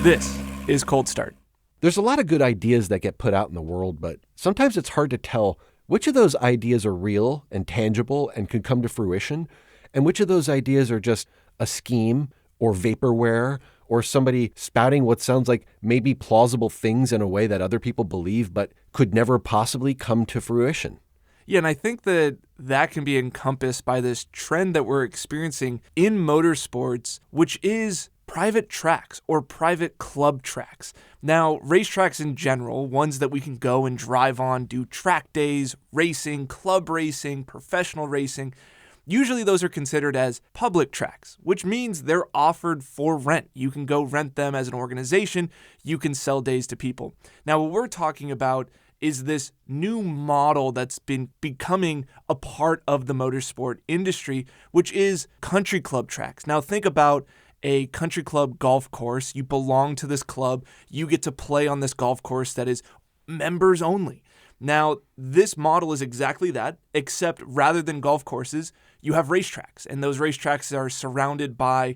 This is Cold Start. There's a lot of good ideas that get put out in the world, but sometimes it's hard to tell which of those ideas are real and tangible and could come to fruition, and which of those ideas are just a scheme or vaporware or somebody spouting what sounds like maybe plausible things in a way that other people believe but could never possibly come to fruition. Yeah, and I think that can be encompassed by this trend that we're experiencing in motorsports, which is private tracks or private club tracks. Now, racetracks in general, ones that we can go and drive on, do track days, racing, club racing, professional racing, usually those are considered as public tracks, which means they're offered for rent. You can go rent them as an organization. You can sell days to people. Now, what we're talking about is this new model that's been becoming a part of the motorsport industry, which is country club tracks. Now, think about a country club golf course. You belong to this club. You get to play on this golf course that is members only. Now, this model is exactly that, except rather than golf courses, you have racetracks. And those racetracks are surrounded by,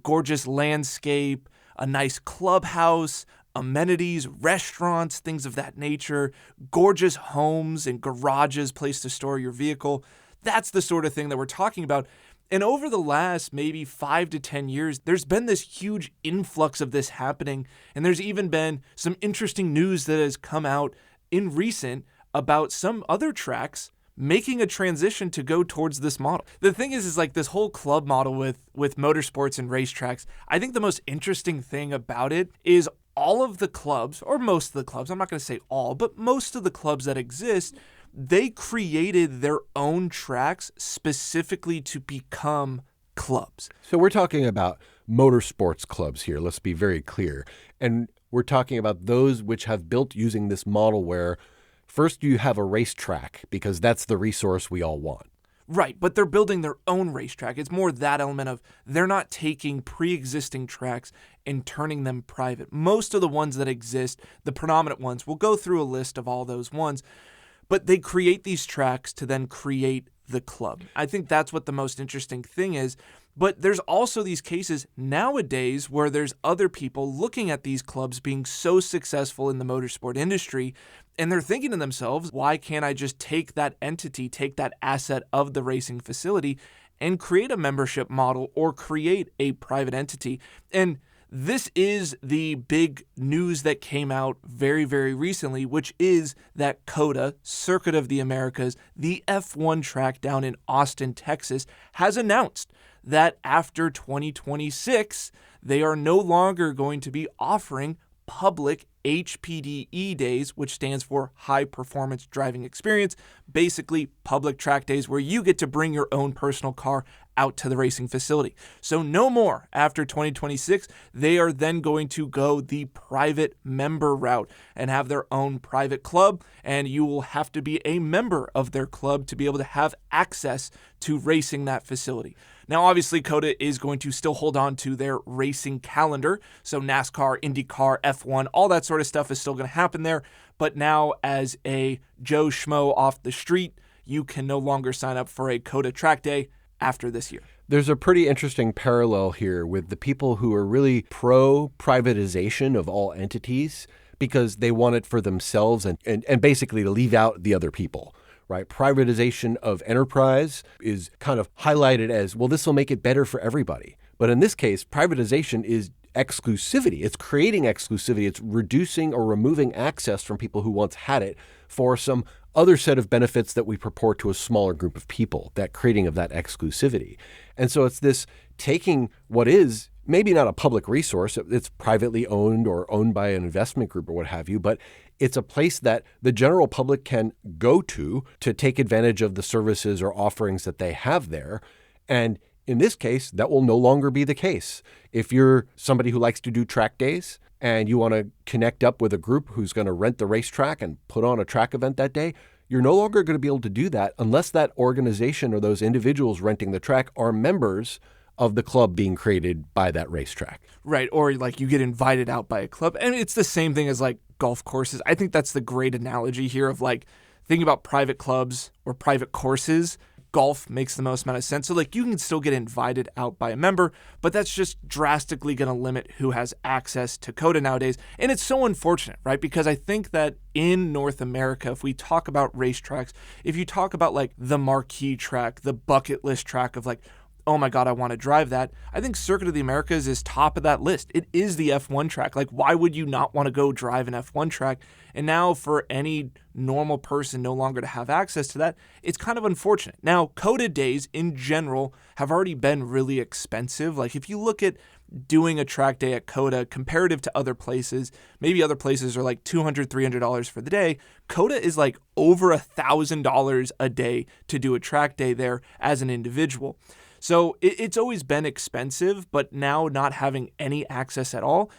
gorgeous landscape, a nice clubhouse, amenities, restaurants, things of that nature, gorgeous homes and garages, place to store your vehicle. That's the sort of thing that we're talking about. And over the last maybe 5 to 10 years, there's been this huge influx of this happening. And there's even been some interesting news that has come out in recent about some other tracks making a transition to go towards this model. The thing is like this whole club model with motorsports and racetracks, I think the most interesting thing about it is all of the clubs, or most of the clubs, I'm not going to say all, but most of the clubs that exist, they created their own tracks specifically to become clubs. So we're talking about motorsports clubs here, let's be very clear. And we're talking about those which have built using this model where first you have a racetrack because that's the resource we all want. Right, but they're building their own racetrack. It's more that element of they're not taking pre-existing tracks and turning them private. Most of the ones that exist, the predominant ones, we'll go through a list of all those ones, but they create these tracks to then create the club. I think that's what the most interesting thing is. But there's also these cases nowadays where there's other people looking at these clubs being so successful in the motorsport industry, and they're thinking to themselves, why can't I just take that entity, take that asset of the racing facility and create a membership model or create a private entity? And this is the big news that came out very, very recently, which is that COTA, Circuit of the Americas, the F1 track down in Austin, Texas, has announced that after 2026, they are no longer going to be offering public HPDE days, which stands for High Performance Driving Experience, basically public track days where you get to bring your own personal car out to the racing facility. So no more after 2026. They are then going to go the private member route and have their own private club, and you will have to be a member of their club to be able to have access to racing that facility. Now, obviously, COTA is going to still hold on to their racing calendar. So NASCAR, IndyCar, F1, all that sort of stuff is still going to happen there. But now, as a Joe Schmo off the street, you can no longer sign up for a COTA track day after this year. There's a pretty interesting parallel here with the people who are really pro-privatization of all entities because they want it for themselves and basically to leave out the other people. Right? Privatization of enterprise is kind of highlighted as, well, this will make it better for everybody. But in this case, privatization is exclusivity. It's creating exclusivity. It's reducing or removing access from people who once had it for some other set of benefits that we purport to a smaller group of people, that creating of that exclusivity. And so it's this taking what is maybe not a public resource, it's privately owned or owned by an investment group or what have you, but it's a place that the general public can go to take advantage of the services or offerings that they have there. And in this case, that will no longer be the case. If you're somebody who likes to do track days and you want to connect up with a group who's going to rent the racetrack and put on a track event that day, you're no longer going to be able to do that unless that organization or those individuals renting the track are members of the club being created by that racetrack. Right, or like you get invited out by a club. And it's the same thing as like golf courses. I think that's the great analogy here of like thinking about private clubs or private courses. golf makes the most amount of sense. So like you can still get invited out by a member, but that's just drastically going to limit who has access to COTA nowadays. And it's so unfortunate, right? Because I think that in North America, if we talk about racetracks, if you talk about like the marquee track, the bucket list track of like, oh my God, I want to drive that, I think Circuit of the Americas is top of that list. It is the F1 track. Like, why would you not want to go drive an F1 track? And now for any normal person no longer to have access to that, it's kind of unfortunate. Now, COTA days in general have already been really expensive. Like, if you look at doing a track day at COTA comparative to other places, maybe other places are like $200, $300 for the day. COTA is like over $1,000 a day to do a track day there as an individual. So it's always been expensive, but now not having any access at all,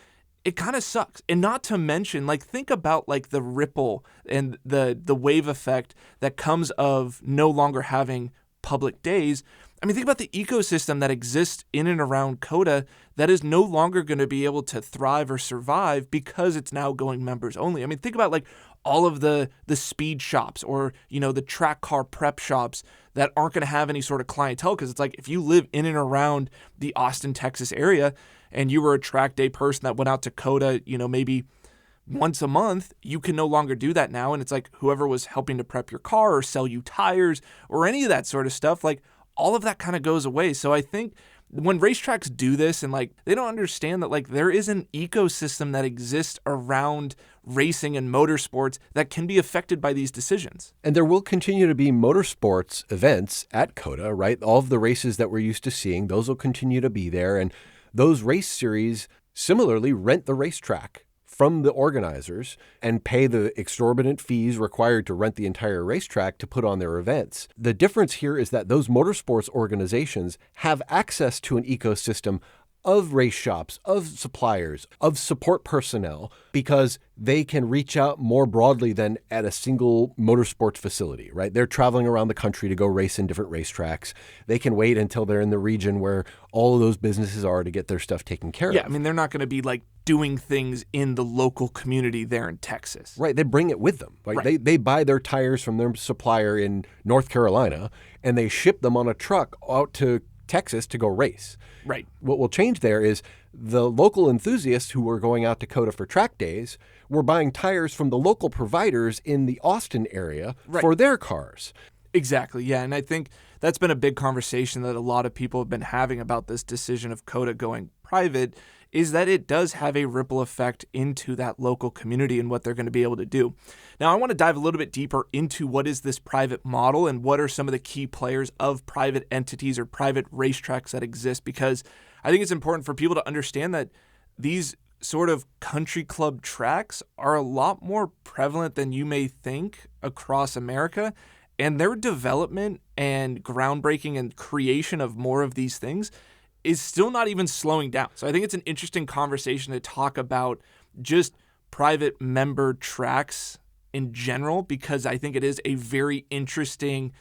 it kind of sucks. And not to mention, like, think about like the ripple and the wave effect that comes of no longer having public days. I mean, think about the ecosystem that exists in and around COTA that is no longer going to be able to thrive or survive because it's now going members only. I mean, think about like all of the speed shops or, you know, the track car prep shops that aren't going to have any sort of clientele, because it's like if you live in and around the Austin, Texas area and you were a track day person that went out to COTA, you know, maybe once a month, you can no longer do that now. And it's like whoever was helping to prep your car or sell you tires or any of that sort of stuff, like all of that kind of goes away. So I think when racetracks do this and like they don't understand that like there is an ecosystem that exists around racing and motorsports that can be affected by these decisions. And there will continue to be motorsports events at COTA, right? All of the races that we're used to seeing, those will continue to be there. And those race series similarly rent the racetrack from the organizers and pay the exorbitant fees required to rent the entire racetrack to put on their events. The difference here is that those motorsports organizations have access to an ecosystem of race shops, of suppliers, of support personnel, because they can reach out more broadly than at a single motorsports facility, right? They're traveling around the country to go race in different racetracks. They can wait until they're in the region where all of those businesses are to get their stuff taken care of. Yeah, I mean, they're not going to be like doing things in the local community there in Texas. Right, they bring it with them. Right? They buy their tires from their supplier in North Carolina, and they ship them on a truck out to Texas to go race. Right. What will change there is the local enthusiasts who were going out to COTA for track days were buying tires from the local providers in the Austin area for their cars. Exactly, yeah. And I think that's been a big conversation that a lot of people have been having about this decision of COTA going private, is that it does have a ripple effect into that local community and what they're going to be able to do. Now, I want to dive a little bit deeper into what is this private model and what are some of the key players of private entities or private racetracks that exist, because I think it's important for people to understand that these sort of country club tracks are a lot more prevalent than you may think across America, and their development and groundbreaking and creation of more of these things is still not even slowing down. So I think it's an interesting conversation to talk about just private member tracks in general, because I think it is a very interesting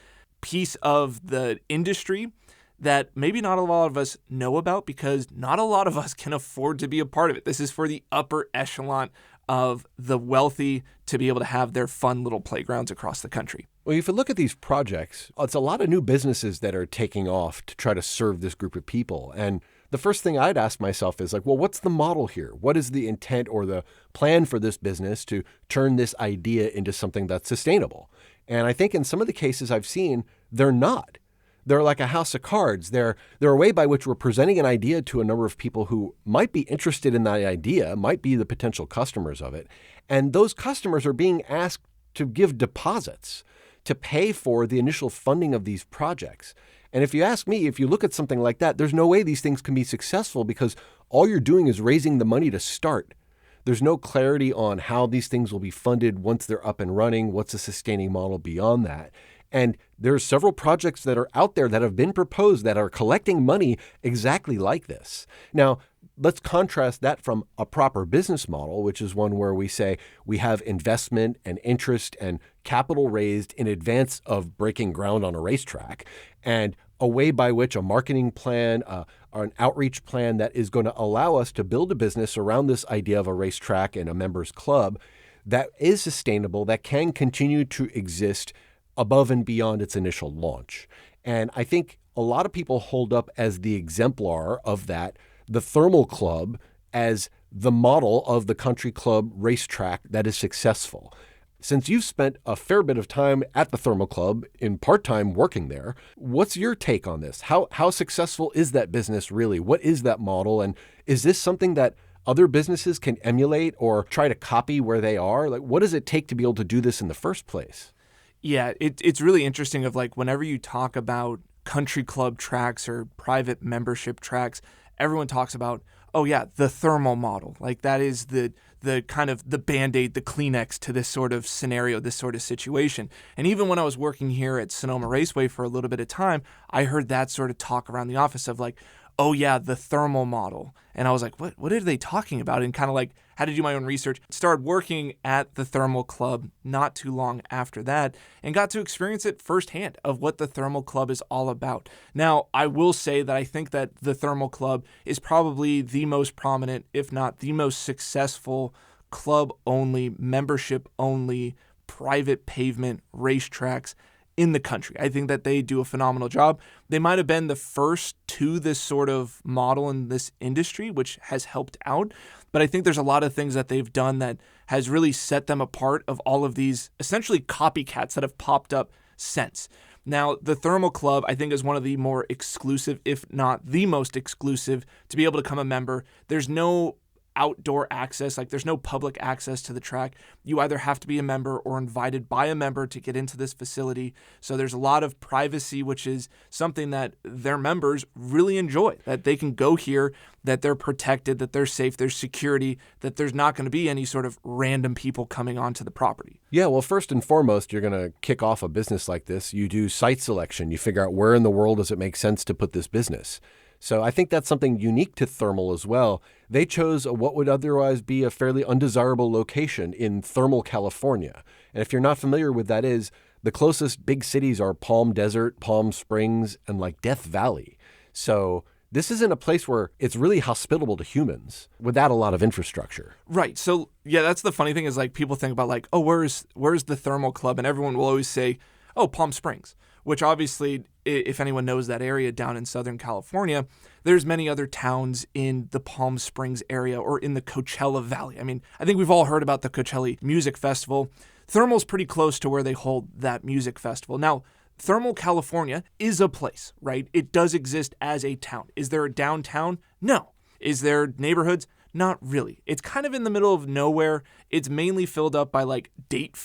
piece of the industry that maybe not a lot of us know about, because not a lot of us can afford to be a part of it. This is for the upper echelon of the wealthy to be able to have their fun little playgrounds across the country. Well, if you look at these projects, it's a lot of new businesses that are taking off to try to serve this group of people. And the first thing I'd ask myself is like, well, what's the model here? What is the intent or the plan for this business to turn this idea into something that's sustainable? And I think in some of the cases I've seen, they're not. They're like a house of cards. They're a way by which we're presenting an idea to a number of people who might be interested in that idea, might be the potential customers of it. And those customers are being asked to give deposits to pay for the initial funding of these projects. And if you ask me, if you look at something like that, there's no way these things can be successful, because all you're doing is raising the money to start. There's no clarity on how these things will be funded once they're up and running. What's a sustaining model beyond that? And there's several projects that are out there that have been proposed that are collecting money exactly like this. Now, let's contrast that from a proper business model, which is one where we say we have investment and interest and capital raised in advance of breaking ground on a racetrack, and a way by which a marketing plan or an outreach plan that is going to allow us to build a business around this idea of a racetrack and a members club that is sustainable, that can continue to exist above and beyond its initial launch. And I think a lot of people hold up as the exemplar of that, the Thermal Club as the model of the country club racetrack that is successful. Since you've spent a fair bit of time at the Thermal Club in part-time working there, what's your take on this? How successful is that business really? What is that model? And is this something that other businesses can emulate or try to copy where they are? Like, what does it take to be able to do this in the first place? Yeah, it's really interesting of like whenever you talk about country club tracks or private membership tracks, everyone talks about, oh yeah, the thermal model. Like that is the kind of the Band-Aid, the Kleenex to this sort of scenario, this sort of situation. And even when I was working here at Sonoma Raceway for a little bit of time, I heard that sort of talk around the office of like, oh yeah, the thermal model. And I was like, what are they talking about? And kind of like had to do my own research. Started working at the Thermal Club not too long after that and got to experience it firsthand of what the Thermal Club is all about. Now, I will say that I think that the Thermal Club is probably the most prominent, if not the most successful club-only, membership-only, private pavement racetracks in the country. I think that they do a phenomenal job. They might have been the first to this sort of model in this industry, which has helped out. But I think there's a lot of things that they've done that has really set them apart of all of these essentially copycats that have popped up since. Now, the Thermal Club, I think, is one of the more exclusive, if not the most exclusive, to be able to become a member. There's no outdoor access, like there's no public access to the track. You either have to be a member or invited by a member to get into this facility. So there's a lot of privacy, which is something that their members really enjoy, that they can go here, that they're protected, that they're safe, there's security, that there's not going to be any sort of random people coming onto the property. Yeah, well, first and foremost, you're going to kick off a business like this. You do site selection. You figure out where in the world does it make sense to put this business. So I think that's something unique to Thermal as well. They chose what would otherwise be a fairly undesirable location in Thermal, California. And if you're not familiar with that is, the closest big cities are Palm Desert, Palm Springs, and like Death Valley. So this isn't a place where it's really hospitable to humans without a lot of infrastructure. Right. So yeah, that's the funny thing is like people think about like, oh, where's the Thermal Club? And everyone will always say, oh, Palm Springs, which obviously, if anyone knows that area down in Southern California, there's many other towns in the Palm Springs area or in the Coachella Valley. I mean, I think we've all heard about the Coachella Music Festival. Thermal's pretty close to where they hold that music festival. Now, Thermal, California is a place, right? It does exist as a town. Is there a downtown? No. Is there neighborhoods? Not really. It's kind of in the middle of nowhere. It's mainly filled up by like date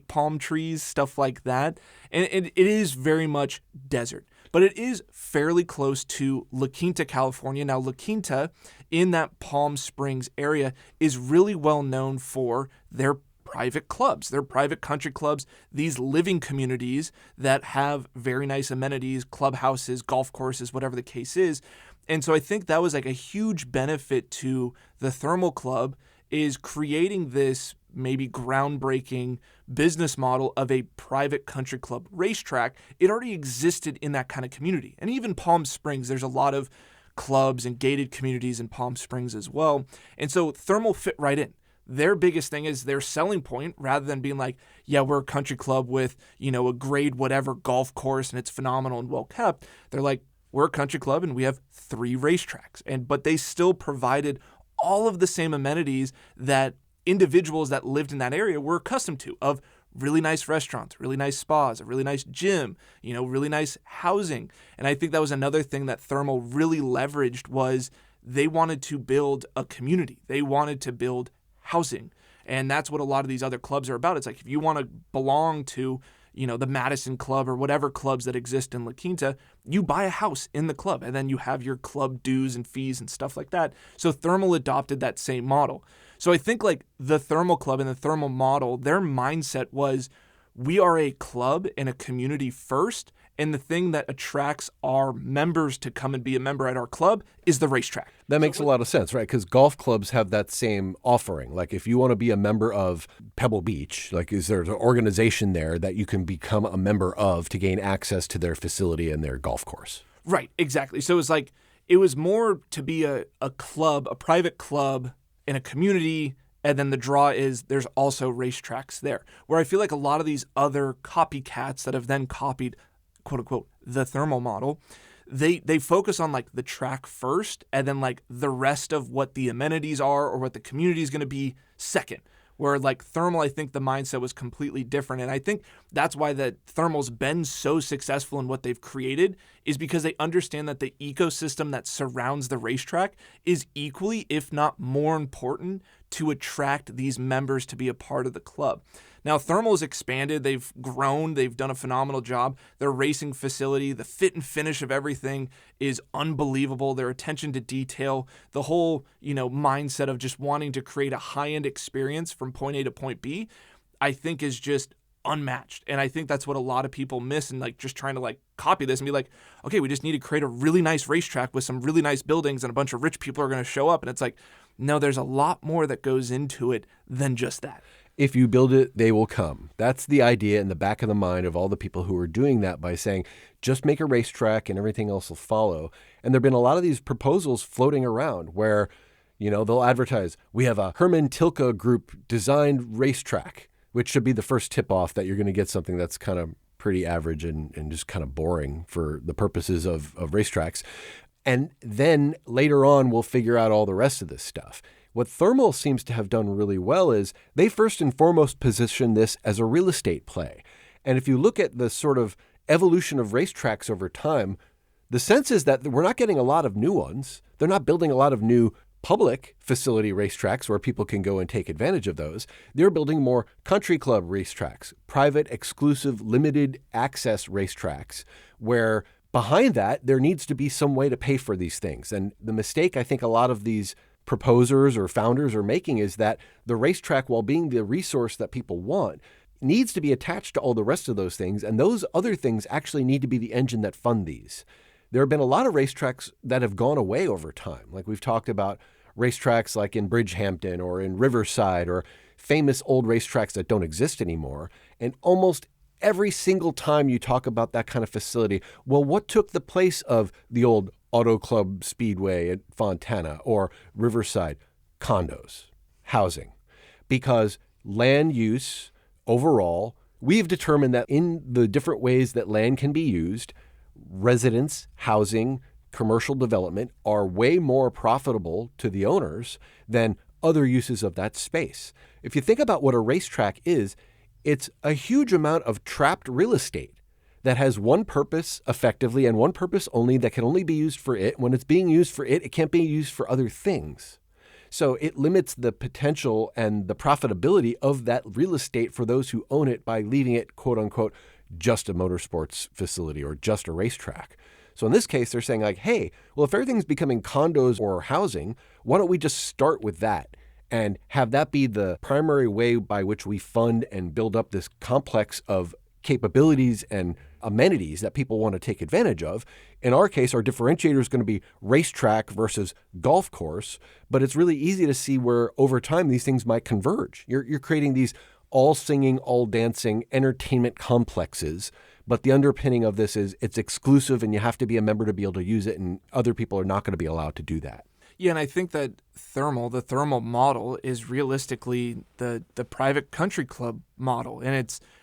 palm trees, stuff like that. And it is very much desert. But it is fairly close to La Quinta, California. Now, La Quinta in that Palm Springs area is really well known for their private clubs, their private country clubs, these living communities that have very nice amenities, clubhouses, golf courses, whatever the case is. And so I think that was like a huge benefit to the Thermal Club is creating this maybe groundbreaking business model of a private country club racetrack. It already existed in that kind of community. And even Palm Springs, there's a lot of clubs and gated communities in Palm Springs as well. And so Thermal fit right in. Their biggest thing is their selling point, rather than being like, yeah, we're a country club with, a grade whatever golf course and it's phenomenal and well kept. They're like, we're a country club and we have 3 racetracks. But they still provided all of the same amenities that individuals that lived in that area were accustomed to, of really nice restaurants, really nice spas, a really nice gym, really nice housing. And I think that was another thing that Thermal really leveraged was they wanted to build a community. They wanted to build housing. And that's what a lot of these other clubs are about. It's like if you want to belong to the Madison Club or whatever clubs that exist in La Quinta, you buy a house in the club and then you have your club dues and fees and stuff like that. So Thermal adopted that same model. So I think like the Thermal Club and the Thermal model, their mindset was we are a club and a community first. And the thing that attracts our members to come and be a member at our club is the racetrack. That makes a lot of sense, right? Because golf clubs have that same offering. Like if you want to be a member of Pebble Beach, like is there an organization there that you can become a member of to gain access to their facility and their golf course? Right, exactly. So it was more to be a club, a private club in a community. And then the draw is there's also racetracks there, where I feel like a lot of these other copycats that have then copied quote unquote, the thermal model, they focus on like the track first, and then like the rest of what the amenities are or what the community is going to be second. Where like thermal, I think the mindset was completely different. And I think that's why that thermal's been so successful in what they've created, is because they understand that the ecosystem that surrounds the racetrack is equally, if not more important, to attract these members to be a part of the club. Now, thermal has expanded. They've grown. They've done a phenomenal job. Their racing facility, the fit and finish of everything is unbelievable. Their attention to detail, the whole, mindset of just wanting to create a high-end experience from point A to point B, I think is just unmatched. And I think that's what a lot of people miss, and like just trying to like copy this and be like, okay, we just need to create a really nice racetrack with some really nice buildings and a bunch of rich people are going to show up. And it's like, no, there's a lot more that goes into it than just that. If you build it, they will come. That's the idea in the back of the mind of all the people who are doing that by saying, just make a racetrack and everything else will follow. And there have been a lot of these proposals floating around where, they'll advertise, we have a Herman Tilke group designed racetrack, which should be the first tip off that you're going to get something that's kind of pretty average and just kind of boring for the purposes of racetracks. And then later on, we'll figure out all the rest of this stuff. What thermal seems to have done really well is they first and foremost position this as a real estate play. And if you look at the sort of evolution of racetracks over time, the sense is that we're not getting a lot of new ones. They're not building a lot of new public facility racetracks where people can go and take advantage of those. They're building more country club racetracks, private, exclusive, limited access racetracks, where behind that, there needs to be some way to pay for these things. And the mistake I think a lot of these proposers or founders are making is that the racetrack, while being the resource that people want, needs to be attached to all the rest of those things. And those other things actually need to be the engine that fund these. There have been a lot of racetracks that have gone away over time. Like we've talked about racetracks like in Bridgehampton or in Riverside, or famous old racetracks that don't exist anymore. And almost every single time you talk about that kind of facility, well, what took the place of the old Auto Club Speedway at Fontana or Riverside? Condos, housing. Because land use overall, we've determined that in the different ways that land can be used, residence, housing, commercial development are way more profitable to the owners than other uses of that space. If you think about what a racetrack is, it's a huge amount of trapped real estate that has one purpose effectively and one purpose only that can only be used for it. When it's being used for it, it can't be used for other things. So it limits the potential and the profitability of that real estate for those who own it by leaving it, quote unquote, just a motorsports facility or just a racetrack. So in this case, they're saying like, hey, well, if everything's becoming condos or housing, why don't we just start with that and have that be the primary way by which we fund and build up this complex of capabilities and amenities that people want to take advantage of. In our case, our differentiator is going to be racetrack versus golf course, but it's really easy to see where over time these things might converge. You're creating these all singing, all dancing entertainment complexes, but the underpinning of this is it's exclusive and you have to be a member to be able to use it, and other people are not going to be allowed to do that. Yeah, and I think that the thermal model is realistically the private country club model. And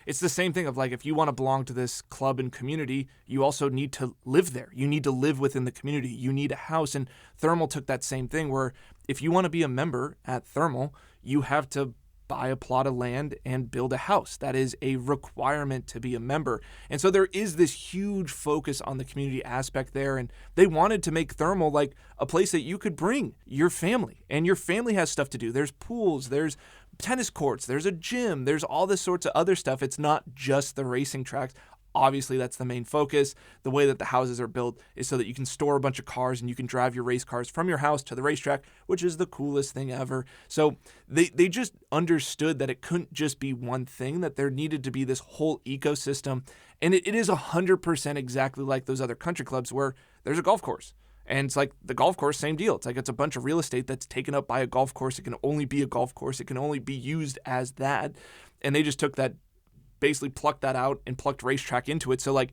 it's the same thing of like, if you want to belong to this club and community, you also need to live there. You need to live within the community. You need a house. And thermal took that same thing where if you want to be a member at thermal, you have to buy a plot of land and build a house. That is a requirement to be a member. And so there is this huge focus on the community aspect there. And they wanted to make thermal like a place that you could bring your family, and your family has stuff to do. There's pools, there's tennis courts, there's a gym, there's all this sorts of other stuff. It's not just the racing tracks. Obviously, that's the main focus. The way that the houses are built is so that you can store a bunch of cars and you can drive your race cars from your house to the racetrack, which is the coolest thing ever. So they just understood that it couldn't just be one thing, that there needed to be this whole ecosystem. And it is 100% exactly like those other country clubs where there's a golf course. And it's like the golf course, same deal. It's like it's a bunch of real estate that's taken up by a golf course. It can only be a golf course. It can only be used as that. And they just took that, basically plucked that out and plucked racetrack into it. So like,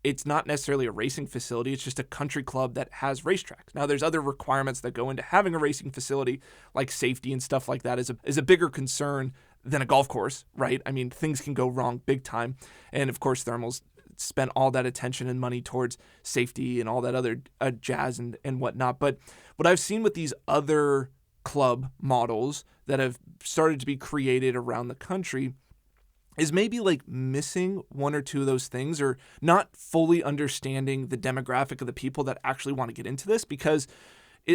it's not necessarily a racing facility. It's just a country club that has racetracks. Now there's other requirements that go into having a racing facility, like safety and stuff like that is a bigger concern than a golf course, right? I mean, things can go wrong big time. And of course, thermal's spent all that attention and money towards safety and all that other jazz and whatnot. But what I've seen with these other club models that have started to be created around the country is maybe like missing one or two of those things, or not fully understanding the demographic of the people that actually want to get into this, because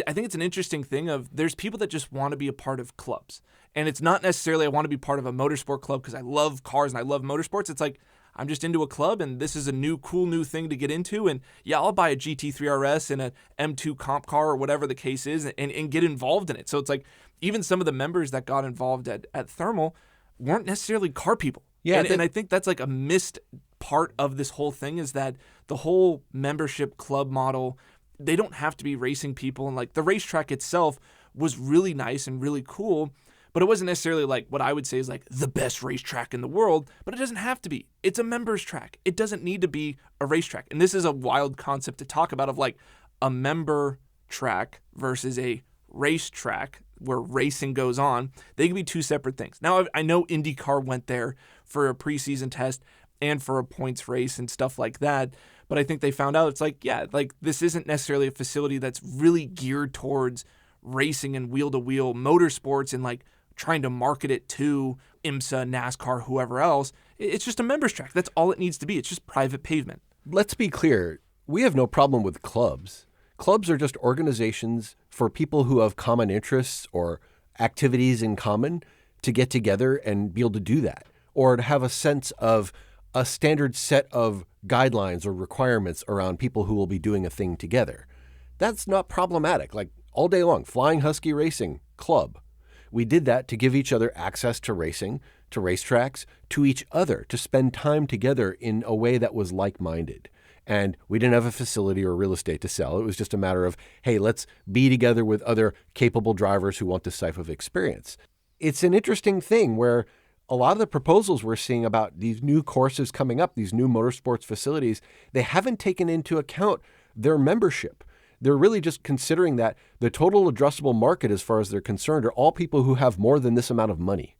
I think it's an interesting thing of there's people that just want to be a part of clubs. And it's not necessarily I want to be part of a motorsport club because I love cars and I love motorsports. It's like I'm just into a club and this is a cool new thing to get into. And yeah, I'll buy a GT3 RS and a M2 comp car or whatever the case is and get involved in it. So it's like even some of the members that got involved at Thermal weren't necessarily car people. Yeah, and I think that's like a missed part of this whole thing, is that the whole membership club model, they don't have to be racing people. And like the racetrack itself was really nice and really cool, but it wasn't necessarily like what I would say is like the best racetrack in the world, but it doesn't have to be. It's a members track. It doesn't need to be a racetrack. And this is a wild concept to talk about, of like a member track versus a racetrack where racing goes on. They can be two separate things. Now, I know IndyCar went there for a preseason test and for a points race and stuff like that, but I think they found out it's like, yeah, like this isn't necessarily a facility that's really geared towards racing and wheel-to-wheel motorsports and like trying to market it to IMSA, NASCAR, whoever else. It's just a members track. That's all it needs to be. It's just private pavement. Let's be clear. We have no problem with clubs. Clubs are just organizations for people who have common interests or activities in common to get together and be able to do that, or to have a sense of a standard set of guidelines or requirements around people who will be doing a thing together. That's not problematic. Like all day long, Flying Husky Racing Club. We did that to give each other access to racing, to racetracks, to each other, to spend time together in a way that was like-minded. And we didn't have a facility or real estate to sell. It was just a matter of, hey, let's be together with other capable drivers who want this type of experience. It's an interesting thing where a lot of the proposals we're seeing about these new courses coming up, these new motorsports facilities, they haven't taken into account their membership. They're really just considering that the total addressable market, as far as they're concerned, are all people who have more than this amount of money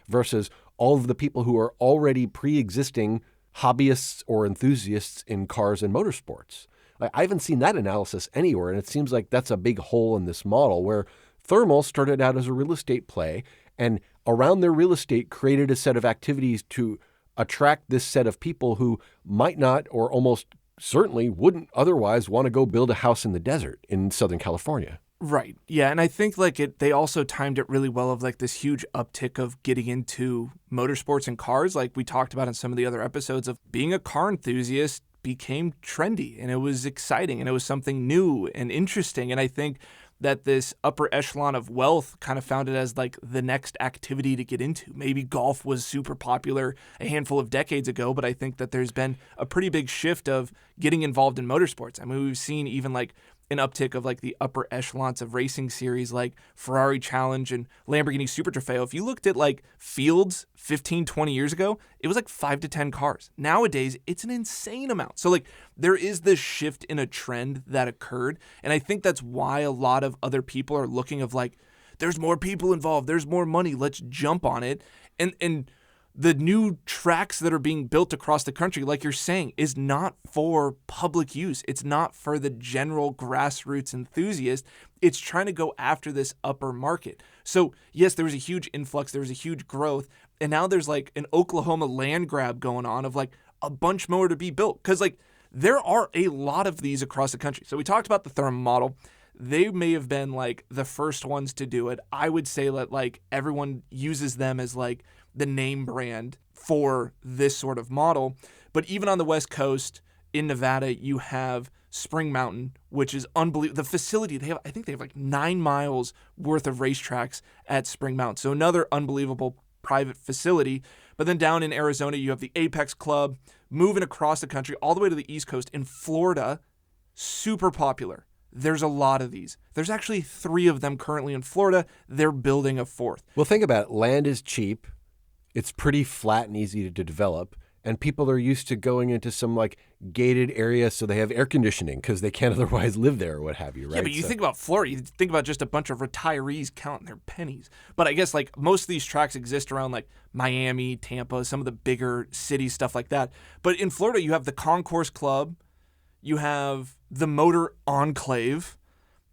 versus all of the people who are already pre-existing hobbyists or enthusiasts in cars and motorsports. I haven't seen that analysis anywhere, and it seems like that's a big hole in this model, where Thermal started out as a real estate play, and around their real estate created a set of activities to attract this set of people who might not, or almost certainly wouldn't otherwise want to go build a house in the desert in Southern California. Right. Yeah. And I think like they also timed it really well, of like this huge uptick of getting into motorsports and cars. Like we talked about in some of the other episodes, of being a car enthusiast became trendy and it was exciting and it was something new and interesting. And I think that this upper echelon of wealth kind of found it as like the next activity to get into. Maybe golf was super popular a handful of decades ago, but I think that there's been a pretty big shift of getting involved in motorsports. I mean, we've seen even like an uptick of like the upper echelons of racing series like Ferrari Challenge and Lamborghini Super Trofeo. If you looked at like fields 15, 20 years ago, it was like 5 to 10 cars. Nowadays, it's an insane amount. So like there is this shift in a trend that occurred. And I think that's why a lot of other people are looking of like, there's more people involved, there's more money, let's jump on it. And the new tracks that are being built across the country, like you're saying, is not for public use. It's not for the general grassroots enthusiast. It's trying to go after this upper market. So yes, there was a huge influx, there was a huge growth, and now there's like an Oklahoma land grab going on of like a bunch more to be built. Because like there are a lot of these across the country. So we talked about the Thermal model. They may have been like the first ones to do it. I would say that like everyone uses them as like the name brand for this sort of model. But even on the West Coast in Nevada, you have Spring Mountain, which is unbelievable. The facility, I think they have like 9 miles worth of racetracks at Spring Mountain. So another unbelievable private facility. But then down in Arizona, you have the Apex Club, moving across the country all the way to the East Coast. In Florida, super popular. There's a lot of these. There's actually 3 of them currently in Florida. They're building a 4th. Well, think about it. Land is cheap. It's pretty flat and easy to develop. and people are used to going into some like gated area so they have air conditioning because they can't otherwise live there or what have you, right? Yeah, but you think about Florida, you think about just a bunch of retirees counting their pennies. But I guess like most of these tracks exist around like Miami, Tampa, some of the bigger cities, stuff like that. But in Florida, you have the Concourse Club, you have the Motor Enclave,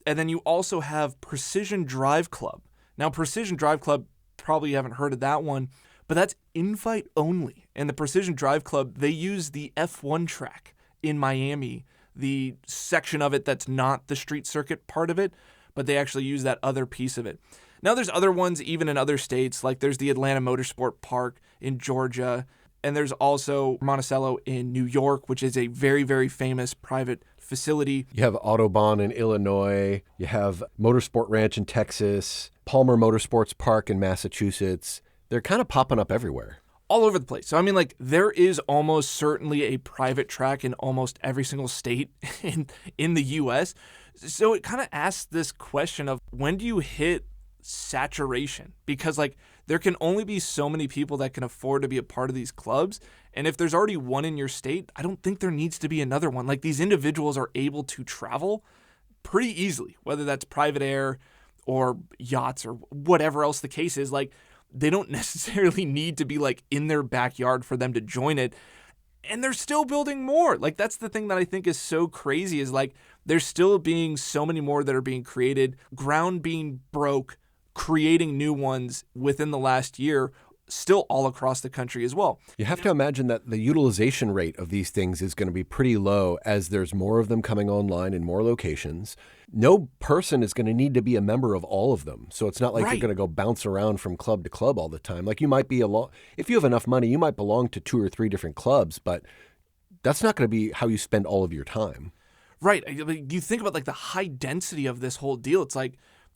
and then you also have Precision Drive Club. Now, Precision Drive Club, probably you haven't heard of that one, but that's invite only. And the Precision Drive Club, they use the F1 track in Miami, the section of it that's not the street circuit part of it, but they actually use that other piece of it. Now, there's other ones even in other states, like there's the Atlanta Motorsport Park in Georgia, and there's also Monticello in New York, which is a very, very famous private facility. You have Autobahn in Illinois. You have Motorsport Ranch in Texas, Palmer Motorsports Park in Massachusetts. They're kind of popping up everywhere. All over the place. So, I mean, like, there is almost certainly a private track in almost every single state in the U.S. So it kind of asks this question of when do you hit saturation? Because, like, there can only be so many people that can afford to be a part of these clubs. And if there's already one in your state, I don't think there needs to be another one. Like, these individuals are able to travel pretty easily, whether that's private air or yachts or whatever else the case is. Like, they don't necessarily need to be like in their backyard for them to join it. And they're still building more. Like, that's the thing that I think is so crazy is like there's still being so many more that are being created, ground being broke, creating new ones within the last year, still all across the country as well. You have to imagine that the utilization rate of these things is going to be pretty low as there's more of them coming online in more locations. No person is going to need to be a member of all of them. So it's not like you're going to go bounce around from club to club all the time. Like you might be if you have enough money, you might belong to 2 or 3 different clubs, but that's not going to be how you spend all of your time. Right. You think about like the high density of this whole deal. It's like,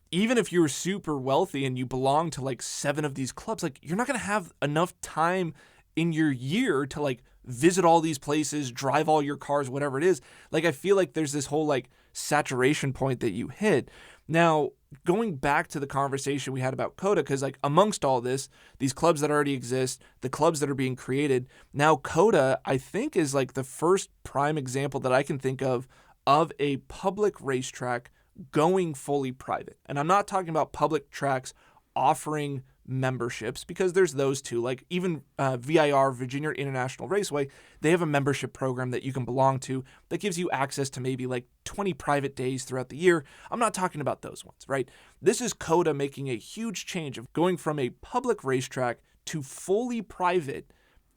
even if you're super wealthy and you belong to like 7 of these clubs, like you're not going to have enough time in your year to like visit all these places, drive all your cars, whatever it is. Like, I feel like there's this whole like saturation point that you hit. Now, going back to the conversation we had about COTA, because like amongst all this, these clubs that already exist, the clubs that are being created, now COTA, I think, is like the first prime example that I can think of a public racetrack going fully private. And I'm not talking about public tracks offering memberships, because there's those too. Like even VIR, Virginia International Raceway, they have a membership program that you can belong to that gives you access to maybe like 20 private days throughout the year. I'm not talking about those ones, right? This is COTA making a huge change of going from a public racetrack to fully private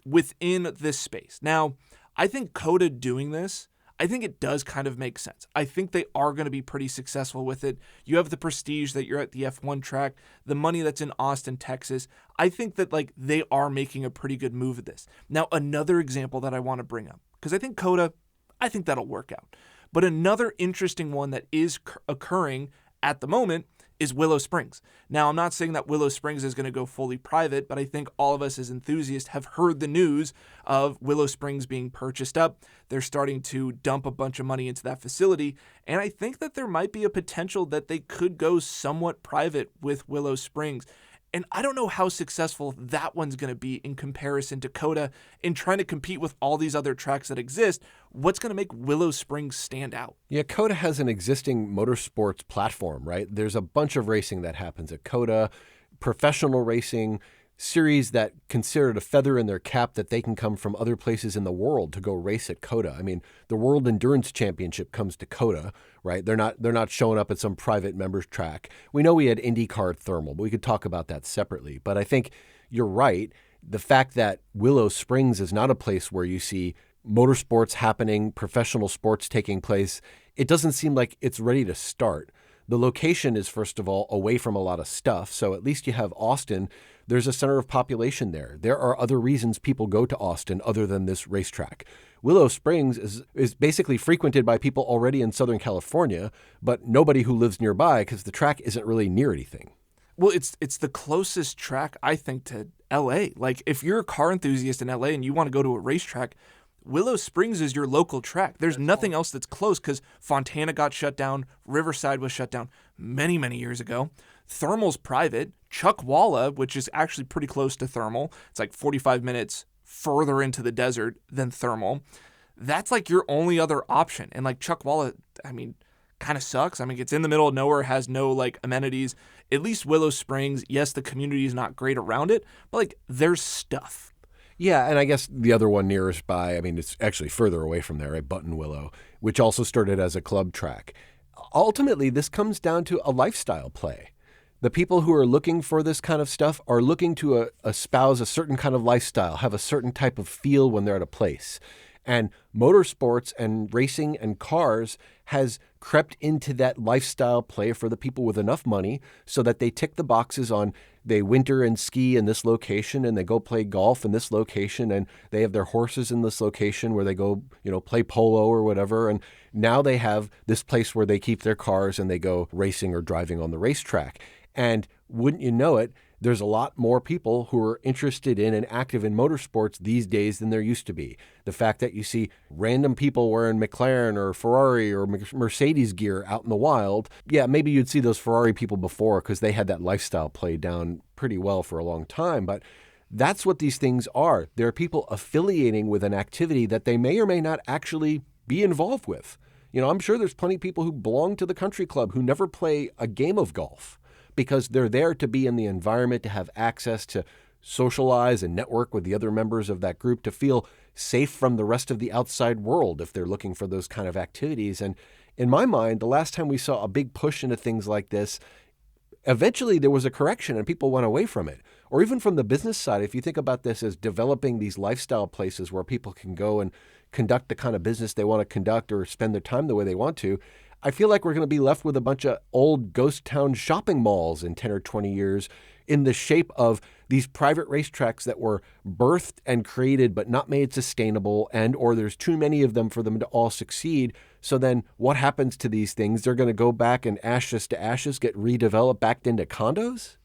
within this space. Now, I think COTA doing this, I think it does kind of make sense. I think they are going to be pretty successful with it. You have the prestige that you're at the F1 track, the money that's in Austin, Texas. I think that like they are making a pretty good move at this. Now, another example that I want to bring up, because I think COTA, I think that'll work out. But another interesting one that is occurring at the moment is Willow Springs. Now, I'm not saying that Willow Springs is going to go fully private, but I think all of us as enthusiasts have heard the news of Willow Springs being purchased up. They're starting to dump a bunch of money into that facility, and I think that there might be a potential that they could go somewhat private with Willow Springs. And I don't know how successful that one's going to be in comparison to COTA in trying to compete with all these other tracks that exist. What's going to make Willow Springs stand out? Yeah, COTA has an existing motorsports platform, right? There's a bunch of racing that happens at COTA, professional racing, series that consider it a feather in their cap that they can come from other places in the world to go race at COTA. I mean, the World Endurance Championship comes to COTA, right? They're not showing up at some private members track. We know we had IndyCar Thermal, but we could talk about that separately. But I think you're right. The fact that Willow Springs is not a place where you see motorsports happening, professional sports taking place, it doesn't seem like it's ready to start. The location is, first of all, away from a lot of stuff. So at least you have Austin. There's a center of population there. There are other reasons people go to Austin other than this racetrack. Willow Springs is basically frequented by people already in Southern California, but nobody who lives nearby because the track isn't really near anything. Well, it's the closest track, I think, to LA. Like, if you're a car enthusiast in LA and you want to go to a racetrack, Willow Springs is your local track. There's nothing else that's close because Fontana got shut down. Riverside was shut down many, many years ago. Thermal's private. Chuckwalla, which is actually pretty close to Thermal, it's like 45 minutes further into the desert than thermal, that's like your only other option. And like Chuckwalla, I mean, kind of sucks. I mean, it's in the middle of nowhere, has no like amenities. At least Willow Springs, yes, the community is not great around it, but like there's stuff. Yeah, and I guess the other one nearest by, I mean, it's actually further away from there, right? Buttonwillow, which also started as a club track. Ultimately, this comes down to a lifestyle play. The people who are looking for this kind of stuff are looking to espouse a certain kind of lifestyle, have a certain type of feel when they're at a place. And motorsports and racing and cars has crept into that lifestyle play for the people with enough money so that they tick the boxes on they winter and ski in this location and they go play golf in this location and they have their horses in this location where they go, play polo or whatever. And now they have this place where they keep their cars and they go racing or driving on the racetrack. And wouldn't you know it, there's a lot more people who are interested in and active in motorsports these days than there used to be. The fact that you see random people wearing McLaren or Ferrari or Mercedes gear out in the wild, yeah, maybe you'd see those Ferrari people before because they had that lifestyle played down pretty well for a long time. But that's what these things are. There are people affiliating with an activity that they may or may not actually be involved with. I'm sure there's plenty of people who belong to the country club who never play a game of golf, because they're there to be in the environment, to have access to socialize and network with the other members of that group, to feel safe from the rest of the outside world if they're looking for those kind of activities. And in my mind, the last time we saw a big push into things like this, eventually there was a correction and people went away from it. Or even from the business side, if you think about this as developing these lifestyle places where people can go and conduct the kind of business they want to conduct or spend their time the way they want to, I feel like we're going to be left with a bunch of old ghost town shopping malls in 10 or 20 years in the shape of these private racetracks that were birthed and created but not made sustainable, and or there's too many of them for them to all succeed. So then what happens to these things? They're going to go back and ashes to ashes, get redeveloped back into condos?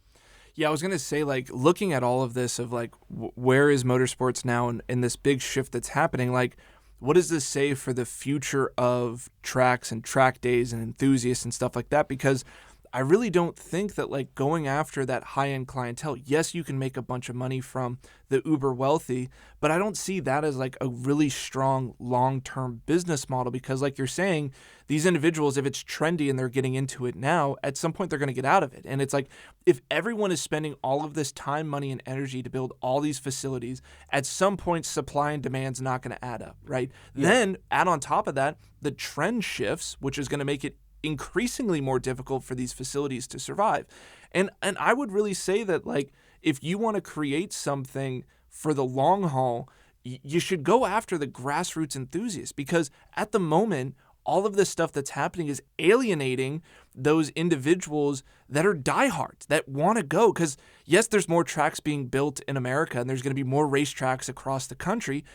Yeah, I was going to say, like, looking at all of this of like, where is motorsports now in this big shift that's happening, like, what does this say for the future of tracks and track days and enthusiasts and stuff like that? Because I really don't think that like going after that high-end clientele, yes, you can make a bunch of money from the uber wealthy, but I don't see that as like a really strong long-term business model, because like you're saying, these individuals, if it's trendy and they're getting into it now, at some point they're going to get out of it. And it's like, if everyone is spending all of this time, money, and energy to build all these facilities, at some point supply and demand's not going to add up, right? Yeah. Then add on top of that, the trend shifts, which is going to make it increasingly more difficult for these facilities to survive. And I would really say that, like, if you want to create something for the long haul, you should go after the grassroots enthusiasts, because at the moment, all of this stuff that's happening is alienating those individuals that are diehards, that want to go. Because yes, there's more tracks being built in America and there's going to be more racetracks across the country,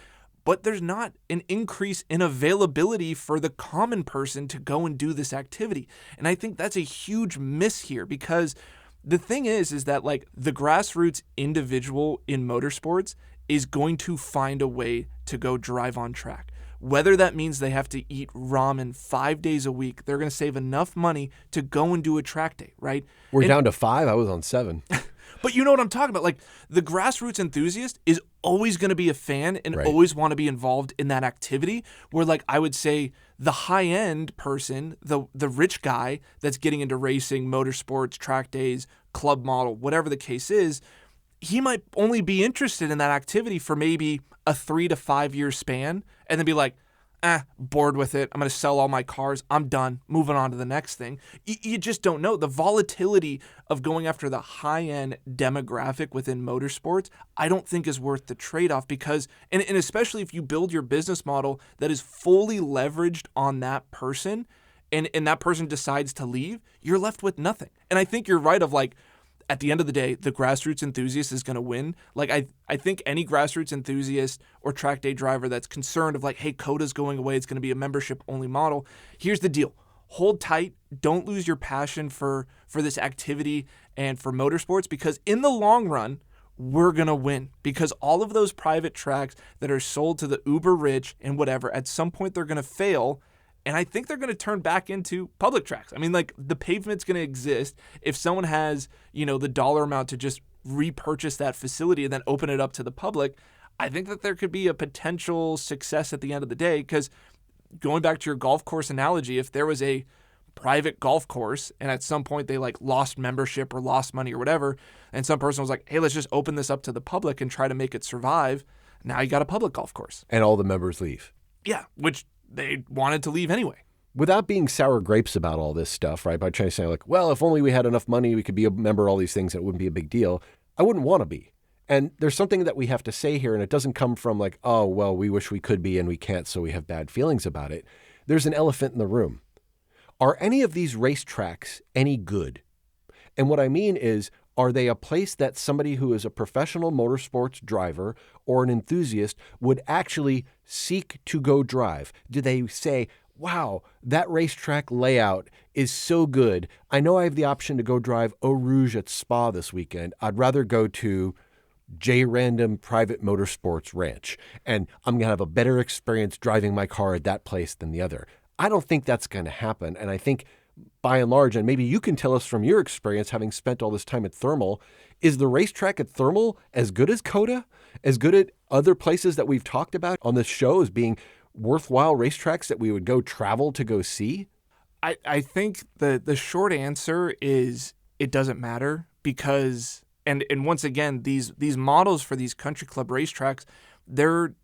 but there's not an increase in availability for the common person to go and do this activity. And I think that's a huge miss here, because the thing is that like the grassroots individual in motorsports is going to find a way to go drive on track. Whether that means they have to eat ramen 5 days a week, they're going to save enough money to go and do a track day, right? We're down to 5. I was on 7. But you know what I'm talking about. Like, the grassroots enthusiast is always going to be a fan and right. always want to be involved in that activity, where, like, I would say the high-end person, the rich guy that's getting into racing, motorsports, track days, club model, whatever the case is, he might only be interested in that activity for maybe a 3 to 5 year span and then be like, bored with it. I'm going to sell all my cars. I'm done. Moving on to the next thing. You just don't know. The volatility of going after the high-end demographic within motorsports, I don't think is worth the trade-off, because, and especially if you build your business model that is fully leveraged on that person, and that person decides to leave, you're left with nothing. And I think you're right of like, at the end of the day, the grassroots enthusiast is going to win. Like, I think any grassroots enthusiast or track day driver that's concerned of like, hey, CODA's going away, it's going to be a membership-only model. Here's the deal. Hold tight. Don't lose your passion for this activity and for motorsports, because in the long run, we're going to win, because all of those private tracks that are sold to the uber rich and whatever, at some point they're going to fail. And I think they're going to turn back into public tracks. I mean, like, the pavement's going to exist. If someone has, the dollar amount to just repurchase that facility and then open it up to the public, I think that there could be a potential success at the end of the day, because going back to your golf course analogy, if there was a private golf course and at some point they like lost membership or lost money or whatever, and some person was like, hey, let's just open this up to the public and try to make it survive. Now you got a public golf course. And all the members leave. Yeah, which they wanted to leave anyway. Without being sour grapes about all this stuff, right? By trying to say like, well, if only we had enough money, we could be a member of all these things, and it wouldn't be a big deal. I wouldn't want to be. And there's something that we have to say here, and it doesn't come from like, oh, well, we wish we could be and we can't, so we have bad feelings about it. There's an elephant in the room. Are any of these racetracks any good? And what I mean is, are they a place that somebody who is a professional motorsports driver or an enthusiast would actually seek to go drive? Do they say, wow, that racetrack layout is so good. I know I have the option to go drive Eau Rouge at Spa this weekend. I'd rather go to J Random Private Motorsports Ranch, and I'm going to have a better experience driving my car at that place than the other. I don't think that's going to happen. And I think by and large, and maybe you can tell us from your experience having spent all this time at Thermal, is the racetrack at Thermal as good as COTA? As good at other places that we've talked about on this show as being worthwhile racetracks that we would go travel to go see? I think the short answer is it doesn't matter, because and once again, these models for these country club racetracks, they're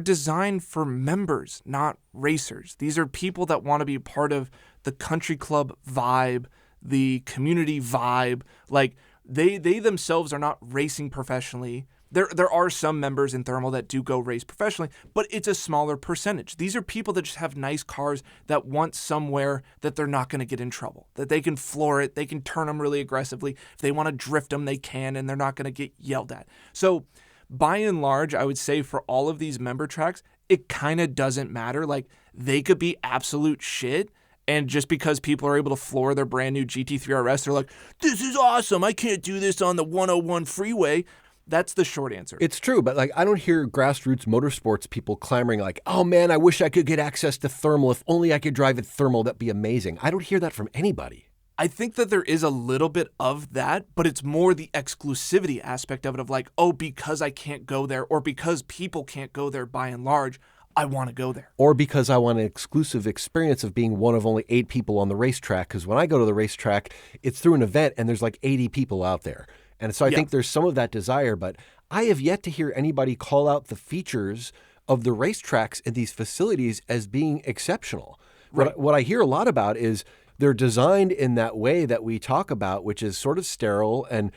designed for members, not racers. These are people that want to be part of the country club vibe, the community vibe. Like they themselves are not racing professionally. There are some members in Thermal that do go race professionally, but it's a smaller percentage. These are people that just have nice cars that want somewhere that they're not going to get in trouble, that they can floor it, they can turn them really aggressively. If they want to drift them, they can, and they're not going to get yelled at. So by and large, I would say for all of these member tracks, it kind of doesn't matter. Like they could be absolute shit, and just because people are able to floor their brand new GT3 RS, they're like, this is awesome. I can't do this on the 101 freeway. That's the short answer. It's true, but like I don't hear grassroots motorsports people clamoring like, oh man, I wish I could get access to Thermal. If only I could drive at Thermal, that'd be amazing. I don't hear that from anybody. I think that there is a little bit of that, but it's more the exclusivity aspect of it, of like, oh, because I can't go there, or because people can't go there by and large, I want to go there. Or because I want an exclusive experience of being one of only 8 people on the racetrack, because when I go to the racetrack, it's through an event and there's like 80 people out there. And so I think there's some of that desire, but I have yet to hear anybody call out the features of the racetracks in these facilities as being exceptional. Right. What I hear a lot about is they're designed in that way that we talk about, which is sort of sterile and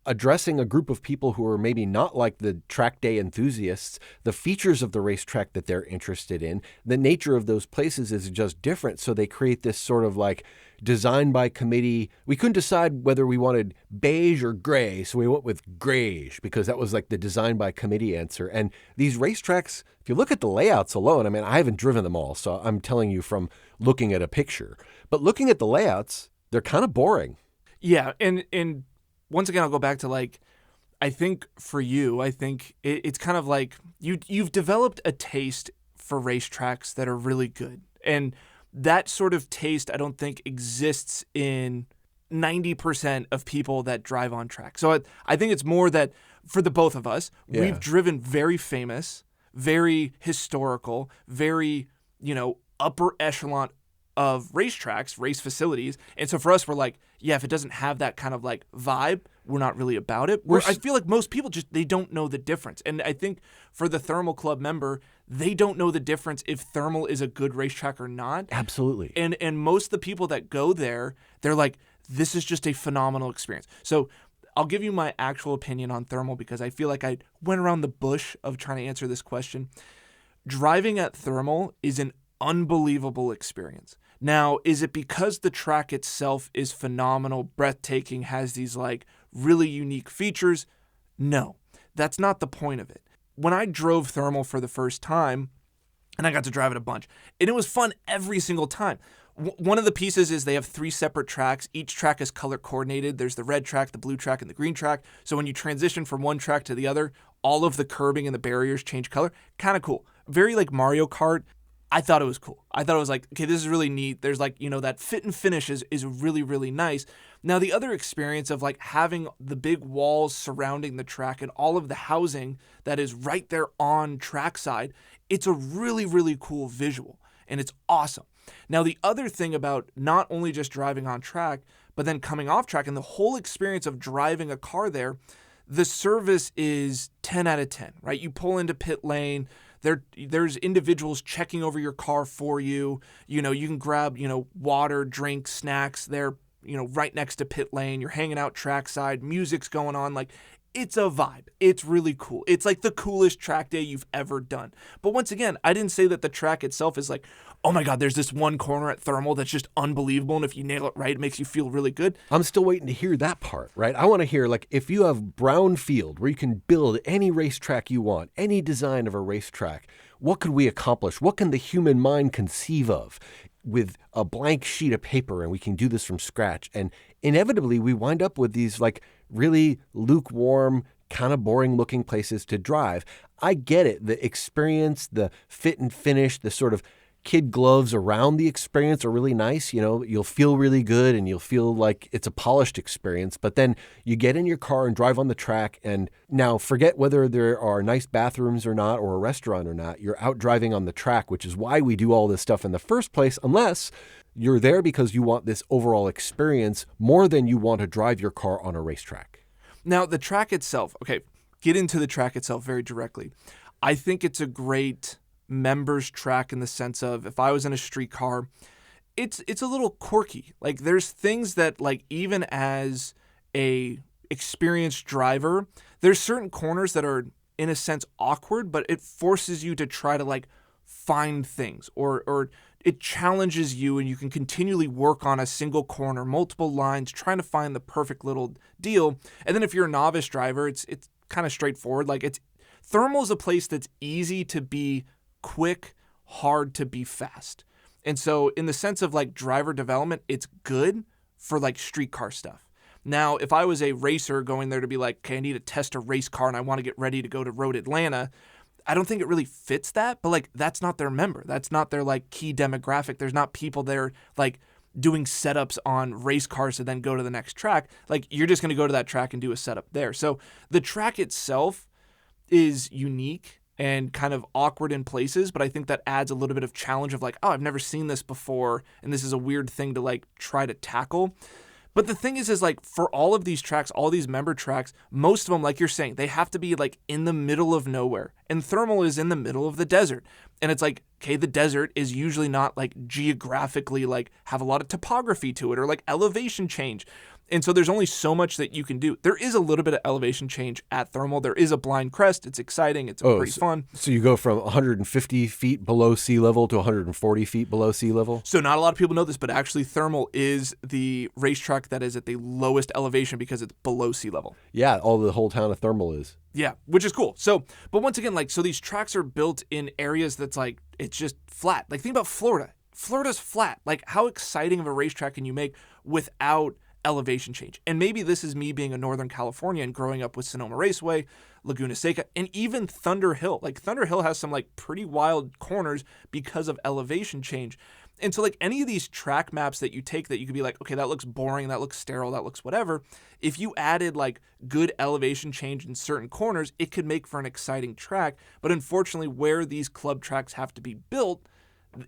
addressing a group of people who are maybe not like the track day enthusiasts. The features of the racetrack that they're interested in, the nature of those places is just different. So they create this sort of like design by committee. We couldn't decide whether we wanted beige or gray, so we went with grayish because that was like the design by committee answer. And these racetracks, if you look at the layouts alone, I mean, I haven't driven them all, so I'm telling you from looking at a picture. But looking at the layouts, they're kind of boring. Yeah, and once again, I'll go back to like, I think for you, I think it's kind of like you've developed a taste for racetracks that are really good. And that sort of taste, I don't think exists in 90% of people that drive on track. So I think it's more that for the both of us, we've driven very famous, very historical, very, upper echelon of racetracks, race facilities. And so for us, we're like, yeah, if it doesn't have that kind of like vibe, we're not really about it. I feel like most people they don't know the difference. And I think for the Thermal Club member, they don't know the difference if Thermal is a good racetrack or not. Absolutely. And most of the people that go there, they're like, this is just a phenomenal experience. So I'll give you my actual opinion on Thermal because I feel like I went around the bush of trying to answer this question. Driving at Thermal is an unbelievable experience. Now, is it because the track itself is phenomenal, breathtaking, has these like really unique features? No, that's not the point of it. When I drove Thermal for the first time, and I got to drive it a bunch, and it was fun every single time. One of the pieces is they have 3 separate tracks. Each track is color coordinated. There's the red track, the blue track, and the green track. So when you transition from one track to the other, all of the curbing and the barriers change color. Kind of cool. Very like Mario Kart. I thought it was cool. I thought it was like, okay, this is really neat. There's like, that fit and finish is really, really nice. Now, the other experience of like having the big walls surrounding the track and all of the housing that is right there on trackside, it's a really, really cool visual and it's awesome. Now, the other thing about not only just driving on track, but then coming off track and the whole experience of driving a car there, the service is 10 out of 10, right? You pull into pit lane, there's individuals checking over your car for you. You can grab, water, drink, snacks. They're, right next to pit lane. You're hanging out trackside, music's going on. Like, it's a vibe. It's really cool. It's like the coolest track day you've ever done. But once again, I didn't say that the track itself is like, oh my God, there's this one corner at Thermal that's just unbelievable. And if you nail it right, it makes you feel really good. I'm still waiting to hear that part, right? I want to hear, like, if you have brown field where you can build any racetrack you want, any design of a racetrack, what could we accomplish? What can the human mind conceive of with a blank sheet of paper, and we can do this from scratch? And inevitably, we wind up with these, like, really lukewarm, kind of boring looking places to drive. I get it. The experience, the fit and finish, the sort of kid gloves around the experience are really nice. You'll feel really good and you'll feel like it's a polished experience. But then you get in your car and drive on the track, and now forget whether there are nice bathrooms or not, or a restaurant or not. You're out driving on the track, which is why we do all this stuff in the first place, unless you're there because you want this overall experience more than you want to drive your car on a racetrack. Now, the track itself, okay, get into the track itself very directly. I think it's a great members track in the sense of, if I was in a street car, it's a little quirky. Like, there's things that, like, even as a experienced driver, there's certain corners that are in a sense awkward, but it forces you to try to like find things, or it challenges you, and you can continually work on a single corner, multiple lines, trying to find the perfect little deal. And then if you're a novice driver, it's kind of straightforward. Like, Thermal is a place that's easy to be quick, hard to be fast. And so in the sense of like driver development, it's good for like street car stuff. Now, if I was a racer going there to be like, okay, I need to test a race car and I want to get ready to go to Road Atlanta, I don't think it really fits that, but like, that's not their member. That's not their like key demographic. There's not people there like doing setups on race cars to then go to the next track. Like, you're just going to go to that track and do a setup there. So the track itself is unique and kind of awkward in places, but I think that adds a little bit of challenge of like, oh, I've never seen this before, and this is a weird thing to like try to tackle. But the thing is like, for all of these tracks, all these member tracks, most of them, like you're saying, they have to be like in the middle of nowhere. And Thermal is in the middle of the desert. And it's like, okay, the desert is usually not like geographically like have a lot of topography to it or like elevation change. And so there's only so much that you can do. There is a little bit of elevation change at Thermal. There is a blind crest. It's exciting. It's pretty fun. So you go from 150 feet below sea level to 140 feet below sea level? So not a lot of people know this, but actually Thermal is the racetrack that is at the lowest elevation because it's below sea level. Yeah, the whole town of Thermal is. Yeah, which is cool. So, but once again, like, so these tracks are built in areas that's like, it's just flat. Like, think about Florida. Florida's flat. Like, how exciting of a racetrack can you make without elevation change? And maybe this is me being a Northern California and growing up with Sonoma Raceway, Laguna Seca, and even Thunder Hill. Like, Thunder Hill has some like pretty wild corners because of elevation change. And so like any of these track maps that you take that you could be like, okay, that looks boring, that looks sterile, that looks whatever. If you added like good elevation change in certain corners, it could make for an exciting track. But unfortunately, where these club tracks have to be built,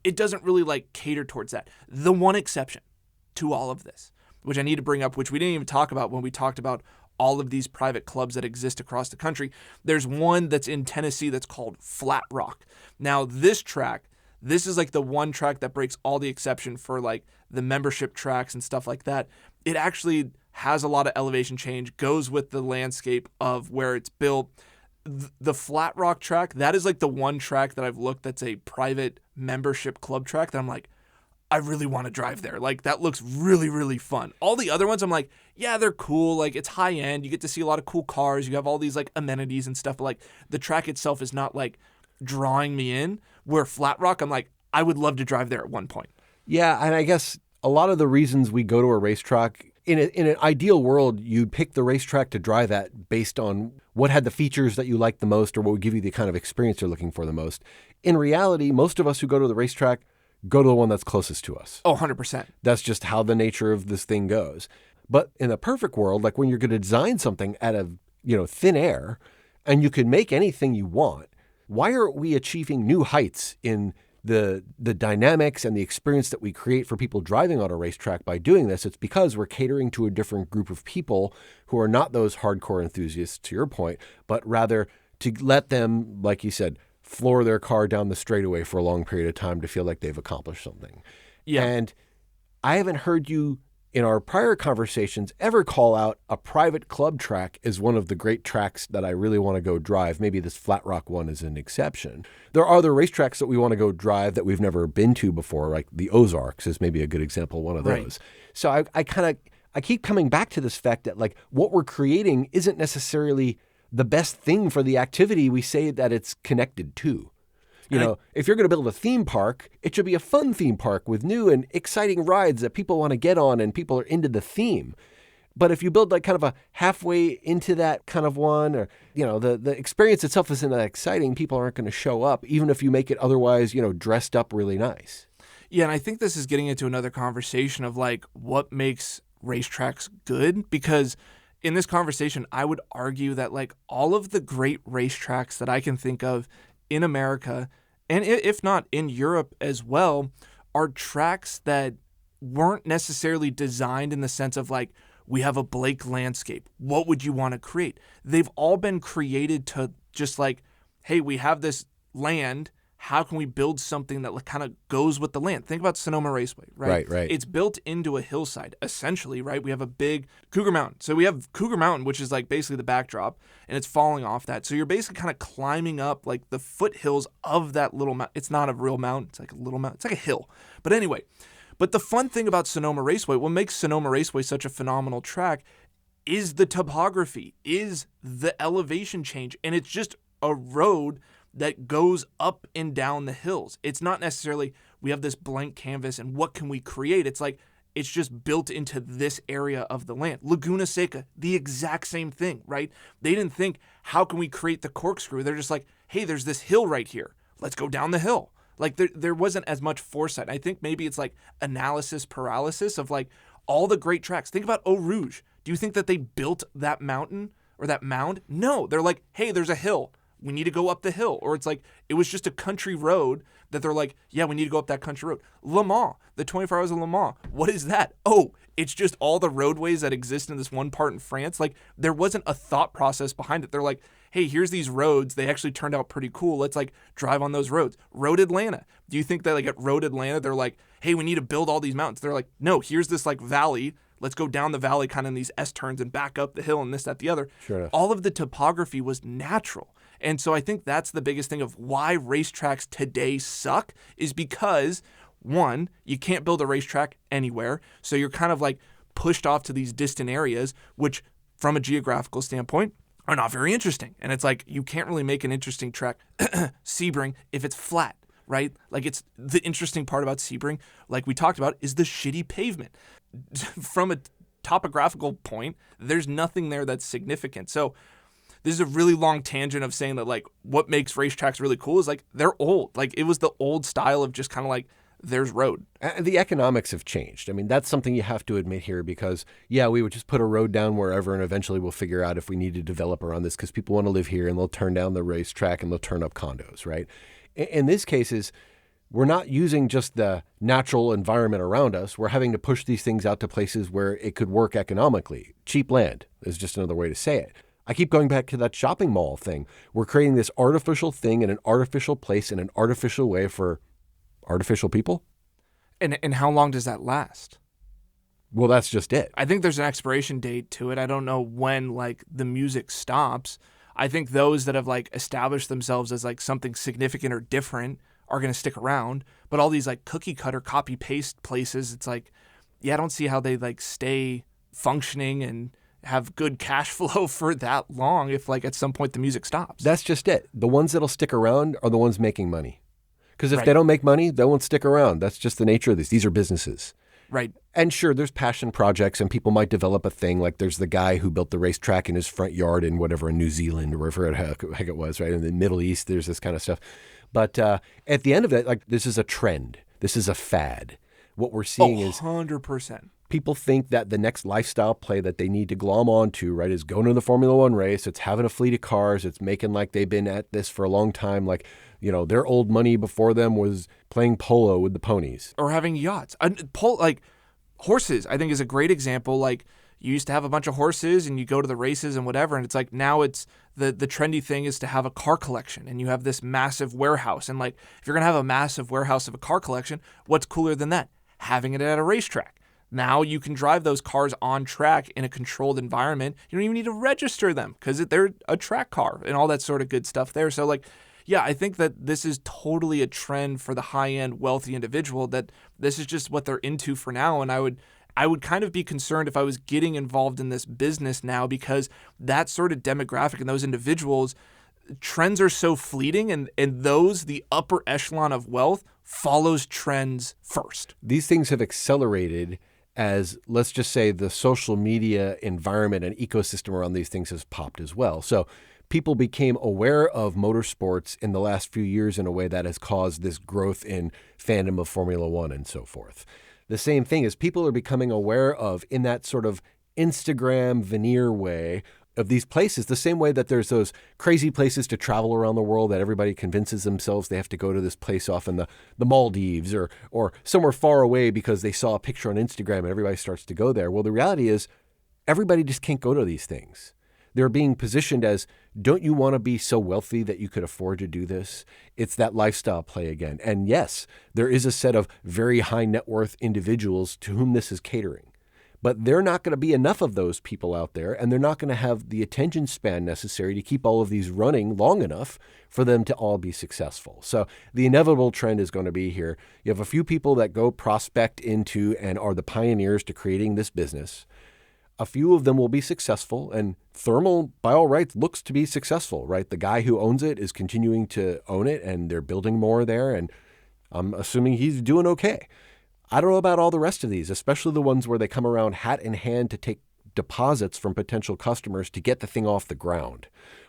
it doesn't really like cater towards that. The one exception to all of this, which I need to bring up, which we didn't even talk about when we talked about all of these private clubs that exist across the country. There's one that's in Tennessee that's called Flat Rock. Now, this is like the one track that breaks all the exception for like the membership tracks and stuff like that. It actually has a lot of elevation change, goes with the landscape of where it's built. The Flat Rock track, that is like the one track that I've looked that's a private membership club track that I'm like, I really want to drive there. Like, that looks really, really fun. All the other ones, I'm like, yeah, they're cool. Like, it's high end. You get to see a lot of cool cars. You have all these like amenities and stuff. But like, the track itself is not like drawing me in. Where Flat Rock, I'm like, I would love to drive there at one point. Yeah, and I guess a lot of the reasons we go to a racetrack, in an ideal world, you'd pick the racetrack to drive at based on what had the features that you liked the most or what would give you the kind of experience you're looking for the most. in reality, most of us who go to the racetrack go to the one that's closest to us. Oh, 100%. That's just how the nature of this thing goes. But in a perfect world, like when you're going to design something out of, thin air, and you can make anything you want, why aren't we achieving new heights in the dynamics and the experience that we create for people driving on a racetrack by doing this? It's because we're catering to a different group of people who are not those hardcore enthusiasts, to your point, but rather to let them, like you said, floor their car down the straightaway for a long period of time to feel like they've accomplished something. Yeah. And I haven't heard you in our prior conversations ever call out a private club track as one of the great tracks that I really want to go drive. Maybe this Flat Rock one is an exception. There are other racetracks that we want to go drive that we've never been to before, like the Ozarks is maybe a good example of one of those. Right. So I keep coming back to this fact that like what we're creating isn't necessarily the best thing for the activity we say that it's connected to. If you're going to build a theme park, it should be a fun theme park with new and exciting rides that people want to get on and people are into the theme. But if you build like kind of a halfway into that kind of one, or, the experience itself isn't that exciting, people aren't going to show up, even if you make it otherwise, dressed up really nice. Yeah, and I think this is getting into another conversation of like what makes racetracks good, because in this conversation, I would argue that like all of the great racetracks that I can think of in America, and if not in Europe as well, are tracks that weren't necessarily designed in the sense of like, we have a blank landscape. What would you want to create? They've all been created to just like, hey, we have this land. How can we build something that kind of goes with the land? Think about Sonoma Raceway, right? Right. It's built into a hillside, essentially, right? We have a big Cougar Mountain. So we have Cougar Mountain, which is like basically the backdrop, and it's falling off that. So you're basically kind of climbing up like the foothills of that little mountain. It's not a real mountain. It's like a little mountain. It's like a hill. But anyway, but the fun thing about Sonoma Raceway, what makes Sonoma Raceway such a phenomenal track is the topography, is the elevation change, and it's just a road that goes up and down the hills. It's not necessarily we have this blank canvas and what can we create? It's like it's just built into this area of the land. Laguna Seca, the exact same thing, right? They didn't think, how can we create the corkscrew? They're just like, hey, there's this hill right here. Let's go down the hill. Like there wasn't as much foresight. I think maybe it's like analysis paralysis of like all the great tracks. Think about Eau Rouge. Do you think that they built that mountain or that mound? No, they're like, hey, there's a hill. We need to go up the hill. Or it's like, it was just a country road that they're like, yeah, we need to go up that country road. Le Mans, the 24 Hours of Le Mans. What is that? Oh, it's just all the roadways that exist in this one part in France. Like, there wasn't a thought process behind it. They're like, hey, here's these roads. They actually turned out pretty cool. Let's like drive on those roads. Road Atlanta. Do you think that like at Road Atlanta, they're like, hey, we need to build all these mountains? They're like, no, here's this like valley. Let's go down the valley kind of in these S-turns and back up the hill and this, that, the other. Sure enough. All of the topography was natural. And so I think that's the biggest thing of why racetracks today suck is because, one, you can't build a racetrack anywhere. So you're kind of like pushed off to these distant areas, which from a geographical standpoint are not very interesting. And it's like you can't really make an interesting track, Sebring, if it's flat, right? Like it's the interesting part about Sebring, like we talked about, is the shitty pavement. From a topographical point, there's nothing there that's significant. So this is a really long tangent of saying that like what makes racetracks really cool is like they're old. Like it was the old style of just kind of like there's road. And the economics have changed. I mean, that's something you have to admit here because, yeah, we would just put a road down wherever and eventually we'll figure out if we need to develop around this because people want to live here and they'll turn down the racetrack and they'll turn up condos, right? In this case, we're not using just the natural environment around us. We're having to push these things out to places where it could work economically. Cheap land is just another way to say it. I keep going back to that shopping mall thing. We're creating this artificial thing in an artificial place in an artificial way for artificial people. And how long does that last? Well, that's just it. I think there's an expiration date to it. I don't know when like the music stops. I think those that have like established themselves as like something significant or different are going to stick around. But all these like cookie cutter copy paste places, it's like, yeah, I don't see how they like stay functioning and have good cash flow for that long if like at some point the music stops. That's just it. The ones that'll stick around are the ones making money. Because if Right. they don't make money, they won't stick around. That's just the nature of this. These are businesses. Right. And sure, there's passion projects and people might develop a thing. Like there's the guy who built the racetrack in his front yard in whatever, in New Zealand or wherever the heck it was, right? In the Middle East, there's this kind of stuff. But at the end of it, like, this is a trend. This is a fad. What we're seeing is 100%. people think that the next lifestyle play that they need to glom onto, right, is going to the Formula One race. It's having a fleet of cars. It's making like they've been at this for a long time. Like, their old money before them was playing polo with the ponies. Or having yachts. Like horses, I think, is a great example. Like, you used to have a bunch of horses and you go to the races and whatever, and it's like now it's the trendy thing is to have a car collection, and you have this massive warehouse. And like, if you're going to have a massive warehouse of a car collection, what's cooler than that? Having it at a racetrack. Now you can drive those cars on track in a controlled environment. You don't even need to register them because they're a track car and all that sort of good stuff there. So like, yeah, I think that this is totally a trend for the high-end wealthy individual, that this is just what they're into for now. And I would kind of be concerned if I was getting involved in this business now, because that sort of demographic and those individuals, trends are so fleeting, and the upper echelon of wealth follows trends first. These things have accelerated as, let's just say, the social media environment and ecosystem around these things has popped as well. So people became aware of motorsports in the last few years in a way that has caused this growth in fandom of Formula One and so forth. The same thing is people are becoming aware of, in that sort of Instagram veneer way, of these places, the same way that there's those crazy places to travel around the world that everybody convinces themselves they have to go to this place off in the Maldives or somewhere far away because they saw a picture on Instagram and everybody starts to go there. Well, the reality is everybody just can't go to these things. They're being positioned as, don't you want to be so wealthy that you could afford to do this? It's that lifestyle play again. And yes, there is a set of very high net worth individuals to whom this is catering. But they're not going to be enough of those people out there, and they're not going to have the attention span necessary to keep all of these running long enough for them to all be successful. So the inevitable trend is going to be here. You have a few people that go prospect into and are the pioneers to creating this business. A few of them will be successful, and Thermal, by all rights, looks to be successful, right? The guy who owns it is continuing to own it, and they're building more there, and I'm assuming he's doing okay. I don't know about all the rest of these, especially the ones where they come around hat in hand to take deposits from potential customers to get the thing off the ground.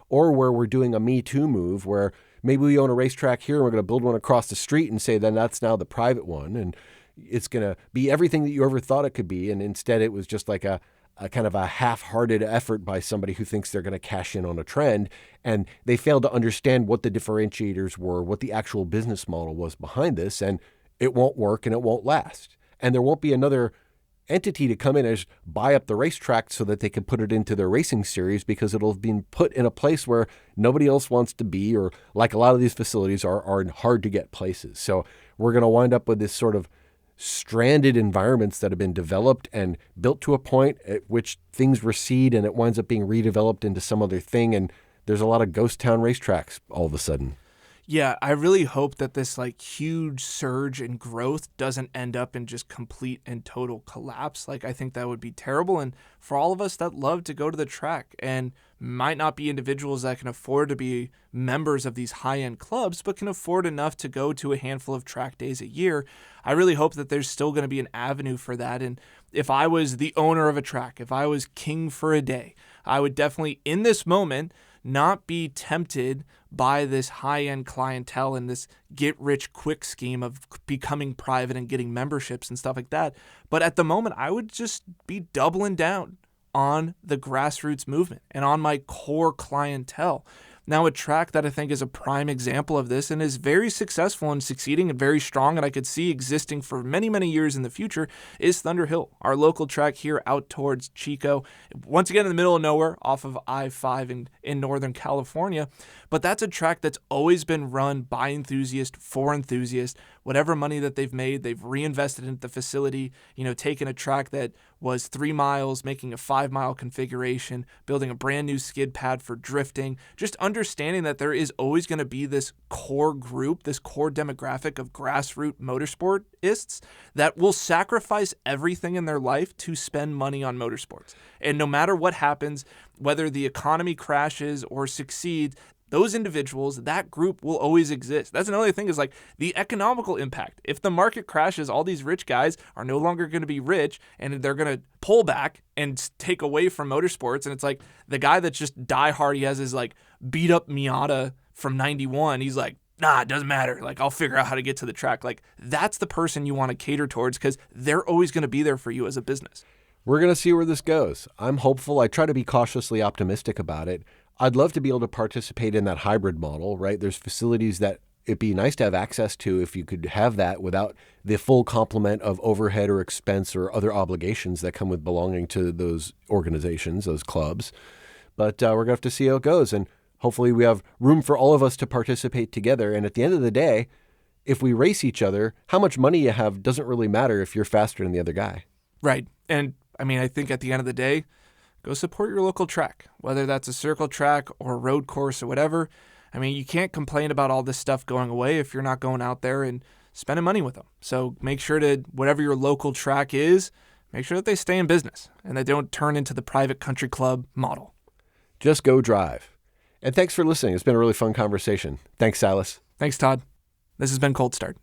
Or where we're doing a Me Too move where maybe we own a racetrack here and we're going to build one across the street and say then that's now the private one. And it's going to be everything that you ever thought it could be. And instead it was just like a kind of a half-hearted effort by somebody who thinks they're going to cash in on a trend. And they failed to understand what the differentiators were, what the actual business model was behind this. And it won't work and it won't last. And there won't be another entity to come in and buy up the racetrack so that they can put it into their racing series, because it'll have been put in a place where nobody else wants to be, or like a lot of these facilities are in hard to get places. So we're going to wind up with this sort of stranded environments that have been developed and built to a point at which things recede and it winds up being redeveloped into some other thing. And there's a lot of ghost town racetracks all of a sudden. Yeah, I really hope that this like huge surge in growth doesn't end up in just complete and total collapse. Like, I think that would be terrible. And for all of us that love to go to the track and might not be individuals that can afford to be members of these high-end clubs, but can afford enough to go to a handful of track days a year, I really hope that there's still going to be an avenue for that. And if I was the owner of a track, if I was king for a day, I would definitely, in this moment, not be tempted by this high-end clientele and this get-rich-quick scheme of becoming private and getting memberships and stuff like that. But at the moment, I would just be doubling down on the grassroots movement and on my core clientele. Now, a track that I think is a prime example of this and is very successful and succeeding and very strong, and I could see existing for many, many years in the future, is Thunder Hill, our local track here out towards Chico. Once again, in the middle of nowhere off of I-5 in Northern California. But that's a track that's always been run by enthusiasts for enthusiasts. Whatever money that they've made, they've reinvested into the facility, taking a track that was 3 miles, making a 5-mile configuration, building a brand new skid pad for drifting, just understanding that there is always going to be this core group, this core demographic of grassroots motorsportists that will sacrifice everything in their life to spend money on motorsports. And no matter what happens, whether the economy crashes or succeeds, those individuals, that group will always exist. That's another thing, is like the economical impact. If the market crashes, all these rich guys are no longer going to be rich and they're going to pull back and take away from motorsports. And it's like the guy that's just diehard, he has his like beat up Miata from 91. He's like, nah, it doesn't matter. Like, I'll figure out how to get to the track. Like, that's the person you want to cater towards because they're always going to be there for you as a business. We're going to see where this goes. I'm hopeful. I try to be cautiously optimistic about it. I'd love to be able to participate in that hybrid model, right? There's facilities that it'd be nice to have access to if you could have that without the full complement of overhead or expense or other obligations that come with belonging to those organizations, those clubs. But we're going to have to see how it goes. And hopefully we have room for all of us to participate together. And at the end of the day, if we race each other, how much money you have doesn't really matter if you're faster than the other guy. Right. And I mean, I think at the end of the day, go support your local track, whether that's a circle track or a road course or whatever. I mean, you can't complain about all this stuff going away if you're not going out there and spending money with them. So make sure to, whatever your local track is, make sure that they stay in business and they don't turn into the private country club model. Just go drive. And thanks for listening. It's been a really fun conversation. Thanks, Silas. Thanks, Todd. This has been Cold Start.